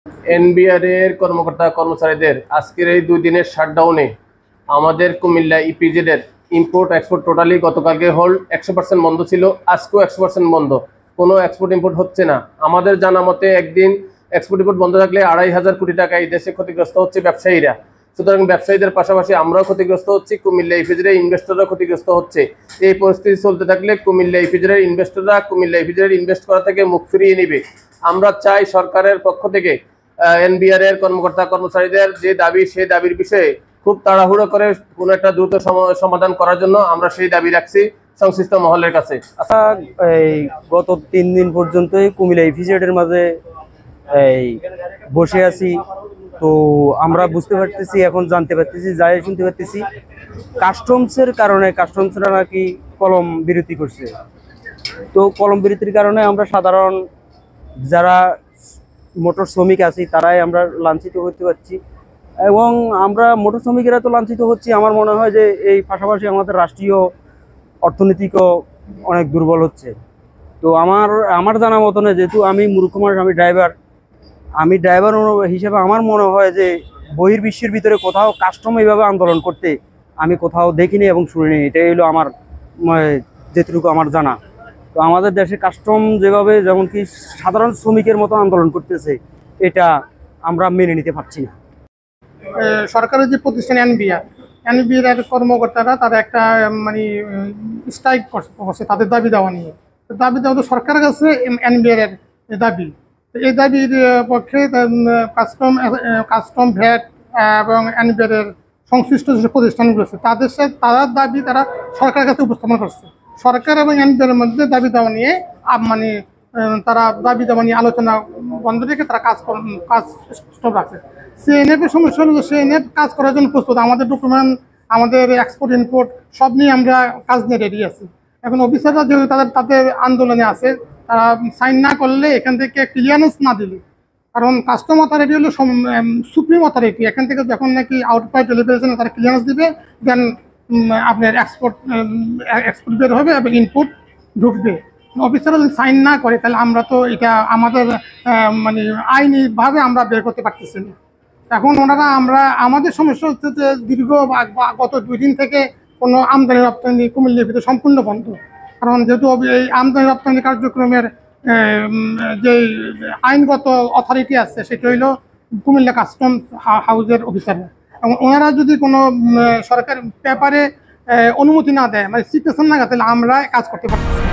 NBR এর কর্মকর্তা কর্মচারীদের আজকের এই 2 দিনের শাটডাউনে আমাদের কুমিল্লা ইপিজেড এর ইম্পোর্ট এক্সপোর্ট টোটালি গতকালকে হোল্ড 100% বন্ধ ছিল, আজকেও 100% বন্ধ। কোনো এক্সপোর্ট ইম্পোর্ট হচ্ছে না। আমাদের জানা মতে একদিন এক্সপোর্ট ইম্পোর্ট বন্ধ থাকলে 2,500 কোটি টাকা এই দেশে ক্ষতিগ্রস্ত হচ্ছে ব্যবসায়ীরা। সুতরাং ব্যবসায়ীদের পাশাপাশি আমরাও ক্ষতিগ্রস্ত হচ্ছি, কুমিল্লা ইপিজেডের ইনভেস্টররা ক্ষতিগ্রস্ত হচ্ছে। এই পরিস্থিতি চলতে থাকলে কুমিল্লা ইপিজেডের ইনভেস্টররা কুমিল্লা ইপিজেডের ইনভেস্ট করা থেকে মুখ ফিরিয়ে নেবে। আমরা চাই সরকারের পক্ষ থেকে এনবিআর এর কর্মকর্তা কর্মচারীদের যে দাবি, সেই দাবির বিষয়ে খুব তাড়াহুড়ো করে কোনো একটা দ্রুত সমাধান করার জন্য আমরা সেই দাবি রাখছি সংশ্লিষ্ট মহলের কাছে। এই গত 3 দিন পর্যন্তই কুমিল্লা ইপিজেডের মাঝে বসে আছি। তো আমরা বুঝতে পারতেছি, এখন জানতে পারতেছি, যাই শুনতে পারতেছি কাস্টমসের কারণে কাস্টমসরা নাকি কলম বিরতি করছে। তো কলম বিরতির কারণে আমরা সাধারণ যারা মোটর শ্রমিক আছি তারাই আমরা লাঞ্ছিত হতে পারছি, এবং আমরা মোটর শ্রমিকেরা তো লাঞ্ছিত হচ্ছি। আমার মনে হয় যে এই পাশাপাশি আমাদের রাষ্ট্রীয় অর্থনীতিকও অনেক দুর্বল হচ্ছে। তো আমার জানা মতনে, যেহেতু আমি মূর্খ মানুষ, আমি ড্রাইভার হিসেবে আমার মনে হয় যে বহির্বিশ্বের ভিতরে কোথাও কাস্টম এইভাবে আন্দোলন করতে আমি কোথাও দেখিনি এবং শুনিনি। এটাই হলো আমার যেটুকু আমার জানা। তো আমাদের দেশে কাস্টম যেভাবে, যেমন কি সাধারণ শ্রমিকের মতো আন্দোলন করতেছে, এটা আমরা মেনে নিতে পারছি না। সরকারের যে প্রতিষ্ঠান এনবিআর কর্মকর্তারা তারা একটা মানে স্ট্রাইক করছে তাদের দাবি দেওয়া নিয়ে। দাবি দেওয়া তো সরকারের কাছে এনবিআর এর দাবি। এই দাবির পক্ষে কাস্টম ভ্যাট এবং এনবিআর এর সংশ্লিষ্ট যে প্রতিষ্ঠানগুলো আছে তাদের দাবি তারা সরকারের কাছে উপস্থাপন করছে। সরকার এবং এনবিআর এর মধ্যে দাবি দেওয়া নিয়ে মানে তারা দাবি দেওয়া নিয়ে আলোচনা বন্ধ রেখে তারা কাজ স্টপ রাখছে। সিএনএফ এর সমস্যা হলো সিএনএফ কাজ করার জন্য প্রস্তুত। আমাদের ডকুমেন্ট, আমাদের এক্সপোর্ট ইম্পোর্ট সব নিয়ে আমরা কাজ নিয়ে রেডি আছি। এখন অফিসাররা যেহেতু তাদের আন্দোলনে আছে, তারা সাইন না করলে, এখান থেকে ক্লিয়ারেন্স না দিলে, কারণ কাস্টম অথরিটি হলো সুপ্রিম অথরিটি, এখান থেকে যখন নাকি আউটপাইট ডেলিভারেশন তারা ক্লিয়ারেন্স দিবে, দেন আপনার এক্সপোর্ট বের হবে এবং ইনপুট ঢুকবে। অফিসাররা যদি সাইন না করে তাহলে আমরা তো এটা আমাদের মানে আইনিভাবে আমরা বের করতে পারতেছি না। এখন আমাদের সমস্যা হচ্ছে যে গত 2 দিন থেকে কোনো আমদানি রপ্তানি কুমিল্লার ভিতরে সম্পূর্ণ বন্ধ। কারণ যেহেতু এই আমদানি রপ্তানি কার্যক্রমের যে আইনগত অথরিটি আছে সেটা হইল কুমিল্লা কাস্টম হাউসের অফিসাররা, এবং ওনারা যদি কোনো সরকার পেপারে অনুমতি না দেয়, মানে সিগনেচার না দেয়, তাহলে আমরা কাজ করতে পারতেছি।